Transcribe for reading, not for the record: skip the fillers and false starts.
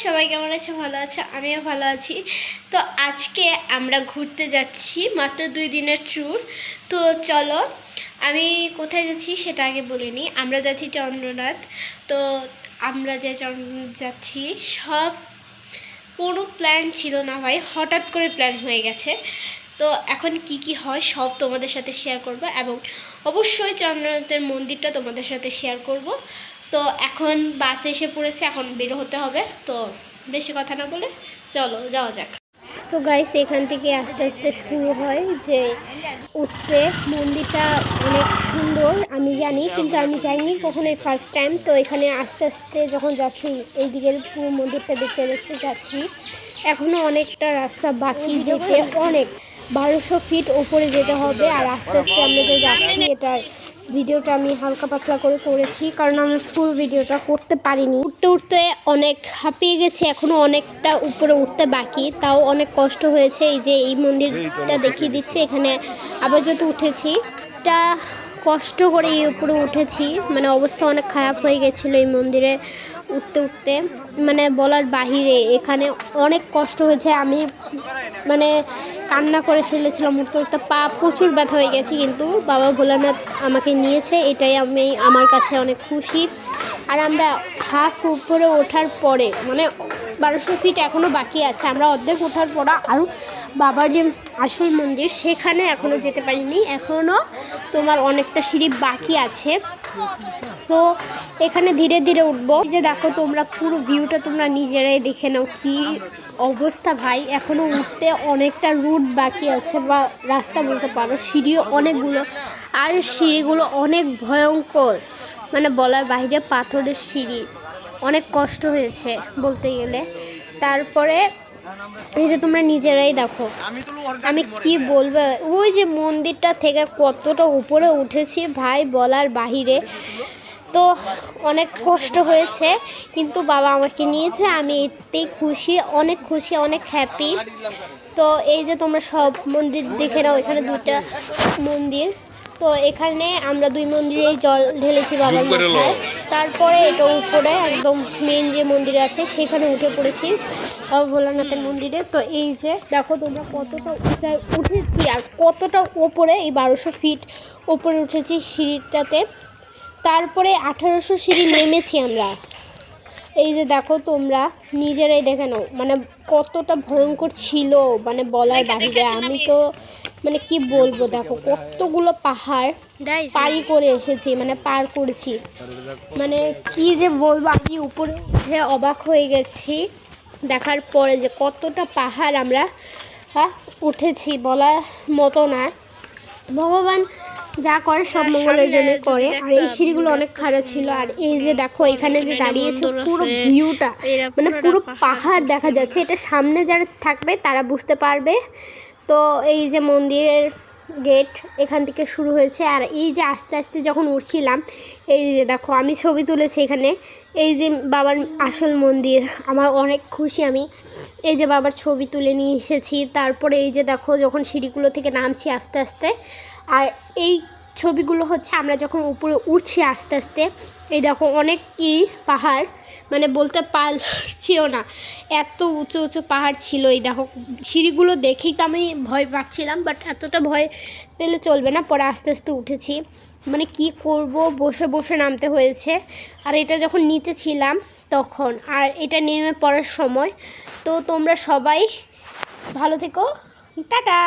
সবাই কেমন আছো? ভালো আছো? আমিও ভালো আছি। তো আজকে আমরা ঘুরতে যাচ্ছি, মাত্র 2 দিনের ট্যুর। তো চলো, আমি কোথায় যাচ্ছি সেটা আগে বলিনি। আমরা যাচ্ছি চন্দ্রনাথ। তো আমরা যে যাচ্ছি, সব কোনো প্ল্যান ছিল না ভাই, হঠাৎ করে প্ল্যান হয়ে গেছে। তো এখন কি কি হয় সব তোমাদের সাথে শেয়ার করব, এবং অবশ্যই চন্দ্রনাথের মন্দিরটা তোমাদের সাথে শেয়ার করব। তো এখন বাস এসে পড়েছে, এখন বের হতে হবে। তো বেশি কথা না বলে চলো যাওয়া যাক। তো গাইস, এখান থেকে আস্তে আস্তে শুরু হয় যে উঠতে। মন্দিরটা অনেক সুন্দর আমি জানি, কিন্তু আমি যাইনি কখনোই, ফার্স্ট টাইম। তো এখানে আস্তে আস্তে যখন যাচ্ছি, এই দিকের পুরো মন্দিরটা দেখতে দেখতে যাচ্ছি। এখনও অনেকটা রাস্তা বাকি যেতে, অনেক 1200 ফিট ওপরে যেতে হবে। আর আস্তে আস্তে আমরা যে যাচ্ছি, এটা ভিডিওটা আমি হালকা পাতলা করে করেছি, কারণ আমি ফুল ভিডিওটা করতে পারিনি। উঠতে উঠতে অনেক হাঁপিয়ে গেছি, এখনও অনেকটা উপরে উঠতে বাকি, তাও অনেক কষ্ট হয়েছে। এই যে এই মন্দিরটা দেখিয়ে দিচ্ছে, এখানে আবার যত উঠেছি, এটা কষ্ট করে এই উপরে উঠেছি, মানে অবস্থা অনেক খারাপ হয়ে গেছিলো এই মন্দিরে উঠতে উঠতে, মানে বলার বাহিরে। এখানে অনেক কষ্ট হয়েছে, আমি মানে কান্না করে ফেলেছিলাম উঠতে উঠতে, পা প্রচুর ব্যথা হয়ে গেছে, কিন্তু বাবা ভোলানাথ আমাকে নিয়েছে, এটাই আমি আমার কাছে অনেক খুশি। আর আমরা হাফ উপরে ওঠার পরে, মানে 1200 ফিট এখনও বাকি আছে, আমরা অর্ধেক ওঠার পর আরও বাবার যে আসল মন্দির সেখানে এখনও যেতে পারিনি, এখনও তোমার অনেকটা সিঁড়ি বাকি আছে। তো এখানে ধীরে ধীরে উঠবো। যে দেখো তোমরা পুরো ভিউটা তোমরা নিজেরাই দেখে নাও, কি অবস্থা ভাই। এখনও উঠতে অনেকটা রুট বাকি আছে, বা রাস্তা বলতে পারো, সিঁড়িও অনেকগুলো, আর সিঁড়িগুলো অনেক ভয়ঙ্কর, মানে বলার বাইরে, পাথরের সিঁড়ি, অনেক কষ্ট হয়েছে বলতে গেলে। তারপরে এই যে তোমরা নিজেরাই দেখো, আমি কি বলবো, ওই যে মন্দিরটা থেকে কতটা উপরে উঠেছি ভাই, বলার বাহিরে। তো অনেক কষ্ট হয়েছে, কিন্তু বাবা আমাকে নিয়েছে, আমি এতেই খুশি, অনেক খুশি, অনেক হ্যাপি। তো এই যে তোমরা সব মন্দির দেখে নাও, এখানে 2টা মন্দির। তো এখানে আমরা 2 মন্দিরেই জল ঢেলেছি বাবার মাথায়। তারপরে এটা উপরে একদম মেন যে মন্দির আছে সেখানে উঠে পড়েছি, বাবা ভোলানাথের মন্দিরে। তো এই যে দেখো তোমরা কতটা উঁচায় উঠেছি, আর কতটা ওপরে, এই 1200 ফিট ওপরে উঠেছি সিঁড়িটাতে। তারপরে 1800 সিঁড়ি নেমেছি আমরা। এই যে দেখো তোমরা নিজেরাই দেখে নাও, মানে কতটা ভয়ঙ্কর ছিল, মানে বলার বাহিরে। আমি তো মানে কি বলবো, দেখো কতগুলো পাহাড় পাড়ি করে এসেছি, মানে পার করেছি, মানে কি যে বলবো, আমি উপরে উঠে অবাক হয়ে গেছি দেখার পরে যে কতটা পাহাড় আমরা উঠেছি, বলার মতো না। ভগবান যা করে সব মঙ্গলের জন্য করে। আর এই সিঁড়িগুলো অনেক খারাপ ছিল। আর এই যে দেখো এখানে যে দাঁড়িয়েছে, পুরো ভিউটা, মানে পুরো পাহাড় দেখা যাচ্ছে। এটা সামনে যারা থাকবে তারা বুঝতে পারবে। তো এই যে মন্দিরের গেট এখান থেকে শুরু হয়েছে। আর এই যে আস্তে আস্তে যখন উঠছিলাম, এই যে দেখো আমি ছবি তুলেছি এখানে, এই যে বাবার আসল মন্দির, আমার অনেক খুশি আমি। এই যে বাবার ছবি তুলে নিয়ে এসেছি। তারপরে এই যে দেখো যখন সিঁড়িগুলো থেকে নামছি আস্তে আস্তে, আর এই ছবিগুলো হচ্ছে আমরা যখন উপরে উঠছি আস্তে আস্তে। এই দেখো অনেক পাহাড়, মানে বলতে পারছিও না, এত উঁচু উঁচু পাহাড় ছিল। এই দেখো সিঁড়িগুলো দেখেই তো আমি ভয় পাচ্ছিলাম, বাট এতটা ভয় পেলে চলবে না, পরে আস্তে আস্তে উঠেছি। মানে কি করব, বসে বসে নামতে হয়েছে। আর এটা যখন নিচে ছিলাম তখন, আর এটা নেমে পড়ার সময়। তো তোমরা সবাই ভালো থেকো, টাটা।